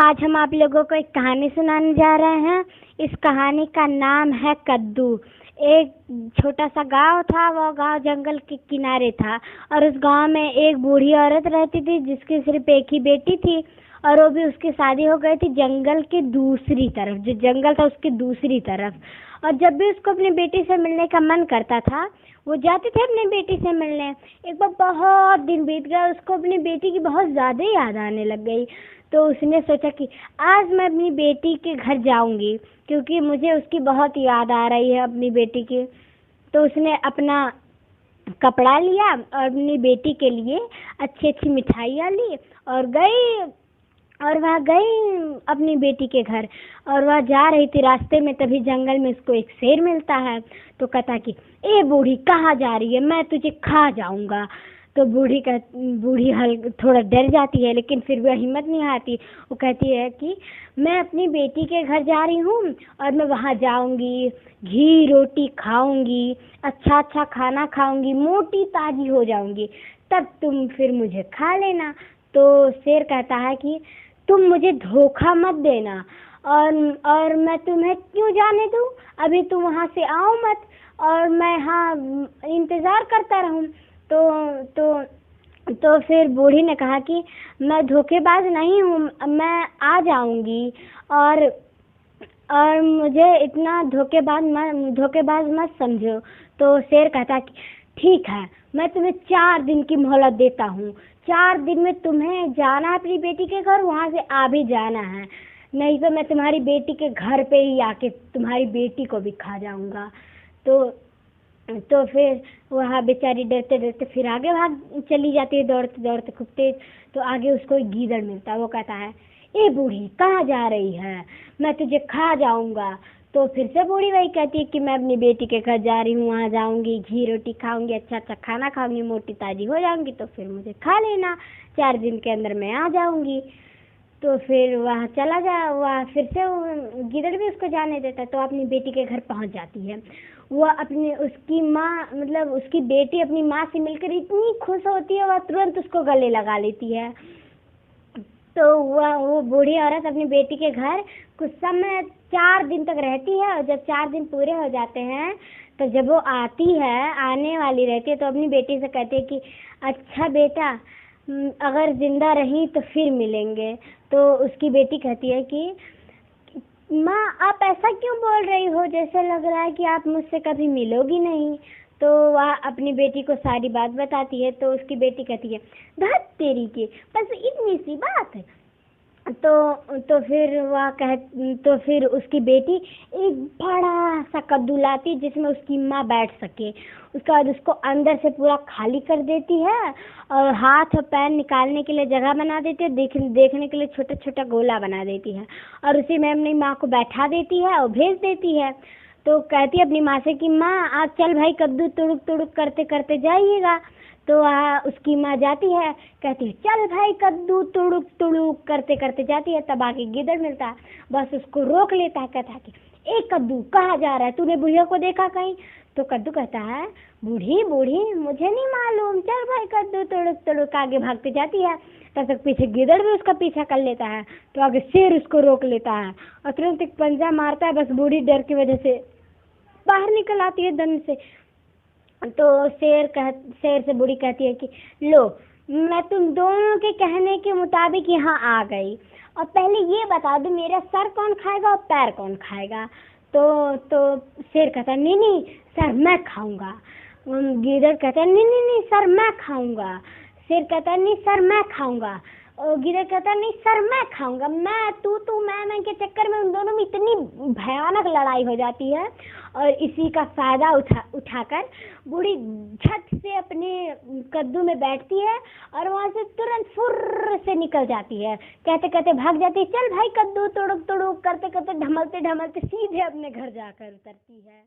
आज हम आप लोगों को एक कहानी सुनाने जा रहे हैं। इस कहानी का नाम है कद्दू। एक छोटा सा गांव था। वह गांव जंगल के किनारे था और उस गांव में एक बूढ़ी औरत रहती थी जिसकी सिर्फ एक ही बेटी थी और वो भी उसकी शादी हो गई थी जंगल के दूसरी तरफ। जो जंगल था उसके दूसरी तरफ। और जब भी उसको अपनी बेटी से मिलने का मन करता था वो जाते थे अपनी बेटी से मिलने। एक बार बहुत दिन बीत गया, उसको अपनी बेटी की बहुत ज़्यादा याद आने लग गई। तो उसने सोचा कि आज मैं अपनी बेटी के घर जाऊंगी क्योंकि मुझे उसकी बहुत याद आ रही है अपनी बेटी की। तो उसने अपना कपड़ा लिया और अपनी बेटी के लिए अच्छी अच्छी मिठाइयाँ ली और वह गई अपनी बेटी के घर। और वह जा रही थी, रास्ते में तभी जंगल में उसको एक शेर मिलता है। तो कहता कि ए बूढ़ी कहाँ जा रही है, मैं तुझे खा जाऊंगा। तो बूढ़ी थोड़ा डर जाती है लेकिन फिर वह हिम्मत नहीं आती। वो कहती है कि मैं अपनी बेटी के घर जा रही हूँ और मैं वहाँ जाऊंगी, घी रोटी खाऊंगी, अच्छा अच्छा खाना खाऊंगी, मोटी ताजी हो जाऊंगी, तब तुम फिर मुझे खा लेना। तो शेर कहता है कि तुम मुझे धोखा मत देना और मैं तुम्हें क्यों जाने दूँ, अभी तुम वहाँ से आओ मत और मैं हाँ इंतज़ार करता रहूँ। तो फिर बूढ़ी ने कहा कि मैं धोखेबाज नहीं हूँ, मैं आ जाऊंगी और मुझे इतना धोखेबाज मत समझो। तो शेर कहता कि ठीक है, मैं तुम्हें 4 दिन की मोहलत देता हूँ। 4 दिन में तुम्हें जाना है अपनी बेटी के घर, वहाँ से आ भी जाना है, नहीं तो मैं तुम्हारी बेटी के घर पे ही आके तुम्हारी बेटी को भी खा जाऊंगा। तो फिर वह बेचारी डरते डरते फिर आगे भाग चली जाती है, दौड़ते दौड़ते खूब तेज। तो आगे उसको एक गीदड़ मिलता है। वो कहता है ए बूढ़ी कहाँ जा रही है, मैं तुझे खा जाऊंगा। तो फिर से बूढ़ी वही कहती है कि मैं अपनी बेटी के घर जा रही हूँ, वहाँ जाऊंगी, घी रोटी खाऊंगी, अच्छा अच्छा खाना खाऊंगी, मोटी ताजी हो जाऊंगी, तो फिर मुझे खा लेना, 4 दिन के अंदर मैं आ जाऊंगी। तो फिर वह चला फिर से गिदड़ भी उसको जाने देता है। तो अपनी बेटी के घर पहुंच जाती है। वह उसकी माँ मतलब उसकी बेटी अपनी माँ से मिलकर इतनी खुश होती है, वह तुरंत उसको गले लगा लेती है। तो वो बूढ़ी औरत अपनी बेटी के घर कुछ समय 4 दिन तक रहती है और जब 4 दिन पूरे हो जाते हैं तो जब वो आने वाली रहती है तो अपनी बेटी से कहती है कि अच्छा बेटा, अगर जिंदा रही तो फिर मिलेंगे। तो उसकी बेटी कहती है कि माँ आप ऐसा क्यों बोल रही हो, जैसे लग रहा है कि आप मुझसे कभी मिलोगी नहीं। तो वह अपनी बेटी को सारी बात बताती है। तो उसकी बेटी कहती है धत तेरी की, बस इतनी सी बात है। तो फिर उसकी बेटी एक बड़ा सा कद्दू लाती जिसमें उसकी माँ बैठ सके। उसके बाद उसको अंदर से पूरा खाली कर देती है और हाथ और पैर निकालने के लिए जगह बना देती है, देखने के लिए छोटा छोटा गोला बना देती है और उसी में अपनी माँ को बैठा देती है और भेज देती है। तो कहती है अपनी माँ से कि माँ आप चल भाई कद्दू तुड़ुक तुड़ुक करते करते जाइएगा। तो उसकी माँ जाती है, कहती है चल भाई कद्दू तुड़ुक तुड़ुक करते करते जाती है। तब आके गिदड़ मिलता है, बस उसको रोक लेता है, कहता है कि ए कद्दू कहाँ जा रहा है, तूने बुढ़िया को देखा कहीं। तो कद्दू कहता है बूढ़ी मुझे नहीं मालूम, चल भाई कद्दू तुड़ुक तुड़ुक आगे भागती जाती है। तब तक पीछे गिदड़ भी उसका पीछा कर लेता है। तो आगे शेर उसको रोक लेता है और तुरंत एक पंजा मारता है, बस बूढ़ी डर की वजह से बाहर निकल आती है दन से। तो शेर से बूढ़ी कहती है कि लो मैं तुम दोनों के कहने के मुताबिक यहाँ आ गई और पहले ये बता दो मेरा सर कौन खाएगा और पैर कौन खाएगा। तो शेर कहता है नहीं सर मैं खाऊंगा। गिदड़ कहता है नहीं सर मैं खाऊंगा। शेर कहता है नहीं सर मैं खाऊंगा। और गिदड़ कहता नहीं सर मैं खाऊंगा। मैं के चक्कर में उन दोनों में इतनी भयानक लड़ाई हो जाती है और इसी का फायदा उठाकर बूढ़ी झट से अपने कद्दू में बैठती है और वहां से तुरंत फुर्र से निकल जाती है, कहते कहते भाग जाती है, चल भाई कद्दू तुड़ुक तुड़ुक करते करते ढमलते ढमलते सीधे अपने घर जाकर उतरती है।